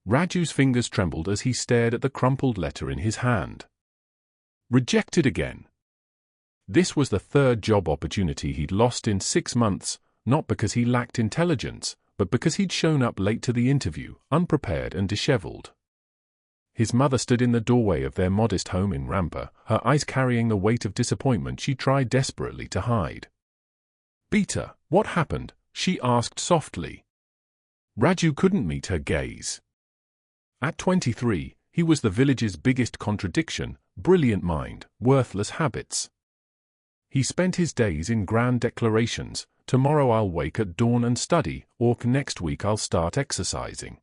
Raju's fingers trembled as he stared at the crumpled letter in his hand. Rejected again. This was the third job opportunity he'd lost in 6 months, not because he lacked intelligence, but because he'd shown up late to the interview, unprepared and disheveled. His mother stood in the doorway of their modest home in Rampur, her eyes carrying the weight of disappointment she tried desperately to hide. "Beta, what happened?" she asked softly. Raju couldn't meet her gaze. At 23, he was the village's biggest contradiction: brilliant mind, worthless habits. He spent his days in grand declarations: tomorrow I'll wake at dawn and study, or next week I'll start exercising.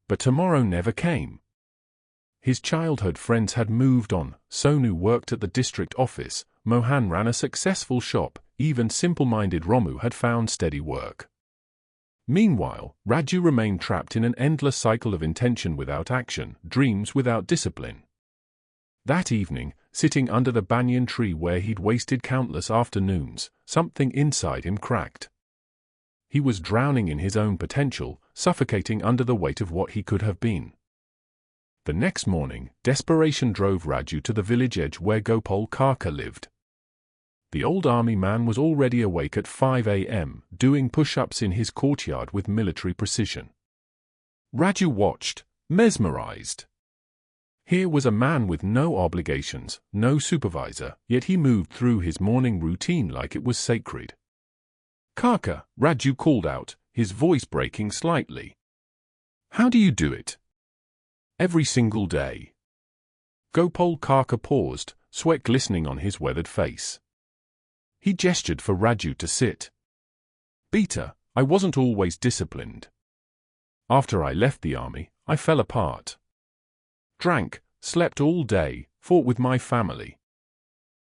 But tomorrow never came. His childhood friends had moved on. Sonu worked at the district office, Mohan ran a successful shop, even simple-minded Ramu had found steady work. Meanwhile, Raju remained trapped in an endless cycle of intention without action, dreams without discipline. That evening, sitting under the banyan tree where he'd wasted countless afternoons, something inside him cracked. He was drowning in his own potential, suffocating under the weight of what he could have been. The next morning, desperation drove Raju to the village edge where Gopal Karka lived. The old army man was already awake at 5 a.m., doing push-ups in his courtyard with military precision. Raju watched, mesmerized. Here was a man with no obligations, no supervisor, yet he moved through his morning routine like it was sacred. "Karka," Raju called out, his voice breaking slightly. "How do you do it?" "Every single day." Gopal Karka paused, sweat glistening on his weathered face. He gestured for Raju to sit. "Beta, I wasn't always disciplined. After I left the army, I fell apart. Drank, slept all day, fought with my family.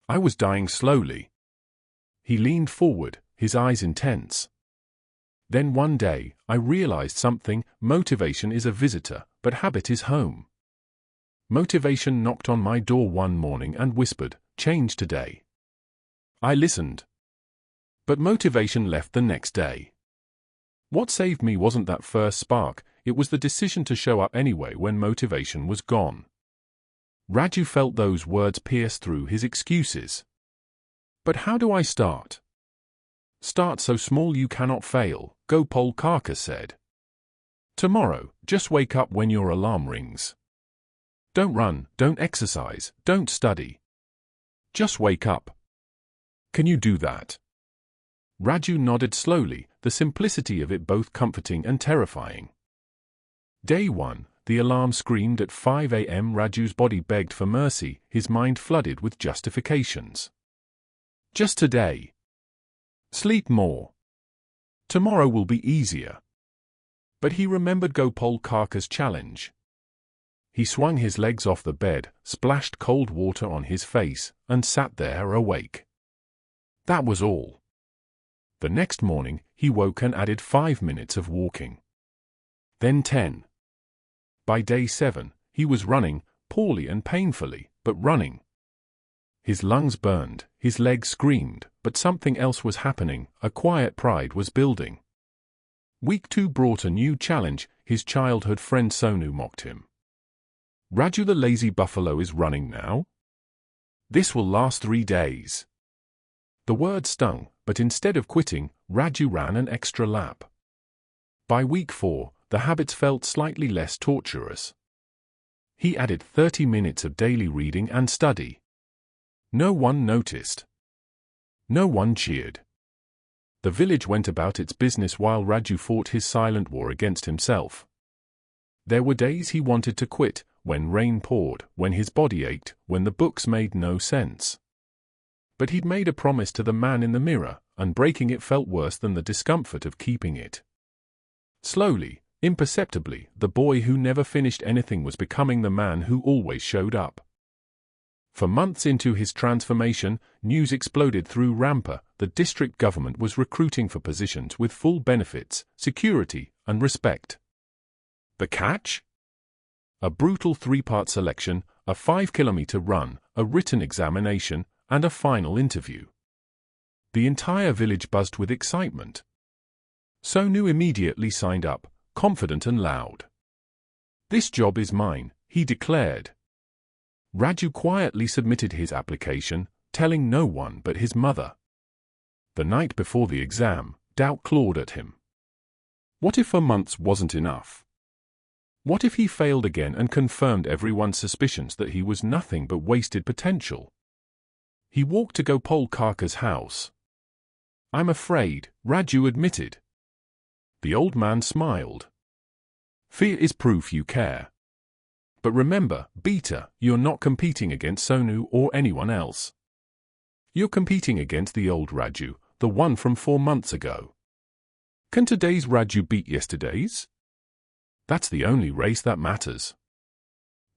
I was dying slowly." He leaned forward, his eyes intense. "Then one day, I realized something: motivation is a visitor, but habit is home. Motivation knocked on my door one morning and whispered, 'Change today.' I listened. But motivation left the next day. What saved me wasn't that first spark, it was the decision to show up anyway when motivation was gone." Raju felt those words pierce through his excuses. "But how do I start?" "Start so small you cannot fail," Gopal Karka said. "Tomorrow, just wake up when your alarm rings. Don't run, don't exercise, don't study. Just wake up. Can you do that?" Raju nodded slowly, the simplicity of it both comforting and terrifying. Day 1, the alarm screamed at 5 a.m. Raju's body begged for mercy, his mind flooded with justifications. "Just today. Sleep more. Tomorrow will be easier." But he remembered Gopal Karka's challenge. He swung his legs off the bed, splashed cold water on his face, and sat there awake. That was all. The next morning, he woke and added 5 minutes of walking. Then 10. By day 7, he was running, poorly and painfully, but running. His lungs burned, his legs screamed, but something else was happening: a quiet pride was building. Week 2 brought a new challenge. His childhood friend Sonu mocked him. "Raju the lazy buffalo is running now? This will last 3 days." The word stung, but instead of quitting, Raju ran an extra lap. By week 4, the habits felt slightly less torturous. He added 30 minutes of daily reading and study. No one noticed. No one cheered. The village went about its business while Raju fought his silent war against himself. There were days he wanted to quit, when rain poured, when his body ached, when the books made no sense. But he'd made a promise to the man in the mirror, and breaking it felt worse than the discomfort of keeping it. Slowly, imperceptibly, the boy who never finished anything was becoming the man who always showed up. For months into his transformation, news exploded through Rampur: the district government was recruiting for positions with full benefits, security, and respect. The catch? A brutal 3-part selection, a 5-kilometer run, a written examination, and a final interview. The entire village buzzed with excitement. Sonu immediately signed up, confident and loud. "This job is mine," he declared. Raju quietly submitted his application, telling no one but his mother. The night before the exam, doubt clawed at him. What if a month wasn't enough? What if he failed again and confirmed everyone's suspicions that he was nothing but wasted potential? He walked to Gopal Karka's house. "I'm afraid," Raju admitted. The old man smiled. "Fear is proof you care. But remember, Beta, you're not competing against Sonu or anyone else. You're competing against the old Raju, the one from 4 months ago. Can today's Raju beat yesterday's? That's the only race that matters."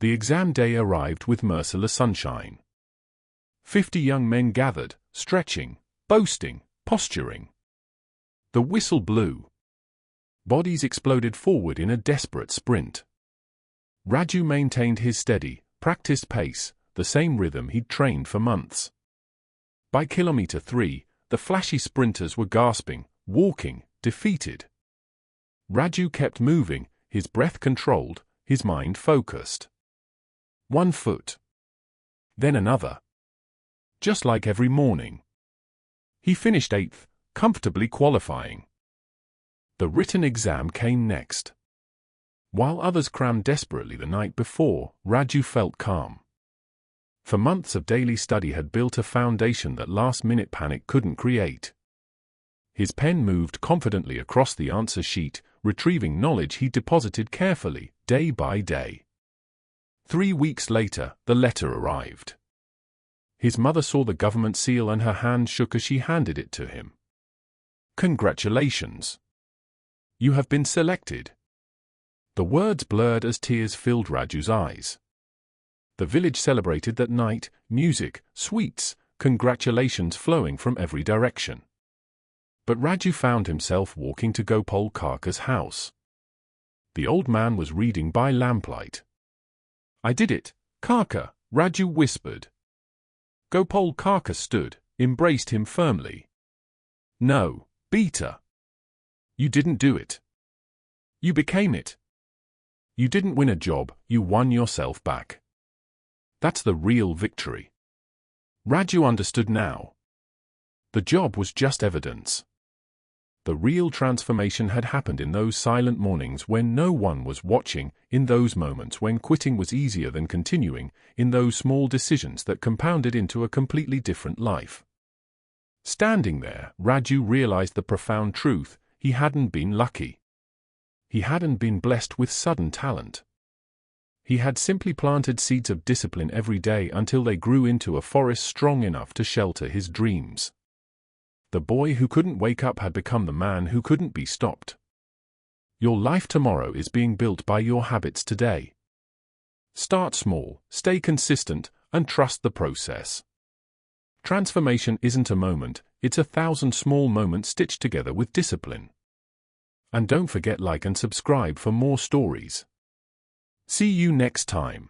The exam day arrived with merciless sunshine. 50 young men gathered, stretching, boasting, posturing. The whistle blew. Bodies exploded forward in a desperate sprint. Raju maintained his steady, practiced pace, the same rhythm he'd trained for months. By kilometer 3, the flashy sprinters were gasping, walking, defeated. Raju kept moving, his breath controlled, his mind focused. 1 foot. Then another. Just like every morning. He finished 8th, comfortably qualifying. The written exam came next. While others crammed desperately the night before, Raju felt calm. For months of daily study had built a foundation that last-minute panic couldn't create. His pen moved confidently across the answer sheet, retrieving knowledge he deposited carefully, day by day. 3 weeks later, the letter arrived. His mother saw the government seal and her hand shook as she handed it to him. "Congratulations. You have been selected." The words blurred as tears filled Raju's eyes. The village celebrated that night, music, sweets, congratulations flowing from every direction. But Raju found himself walking to Gopal Karka's house. The old man was reading by lamplight. "I did it, Karka," Raju whispered. Gopal Karka stood, embraced him firmly. "No, Beta. You didn't do it. You became it. You didn't win a job, you won yourself back. That's the real victory." Raju understood now. The job was just evidence. The real transformation had happened in those silent mornings when no one was watching, in those moments when quitting was easier than continuing, in those small decisions that compounded into a completely different life. Standing there, Raju realized the profound truth: he hadn't been lucky. He hadn't been blessed with sudden talent. He had simply planted seeds of discipline every day until they grew into a forest strong enough to shelter his dreams. The boy who couldn't wake up had become the man who couldn't be stopped. Your life tomorrow is being built by your habits today. Start small, stay consistent, and trust the process. Transformation isn't a moment, it's 1,000 small moments stitched together with discipline. And don't forget, like and subscribe for more stories. See you next time.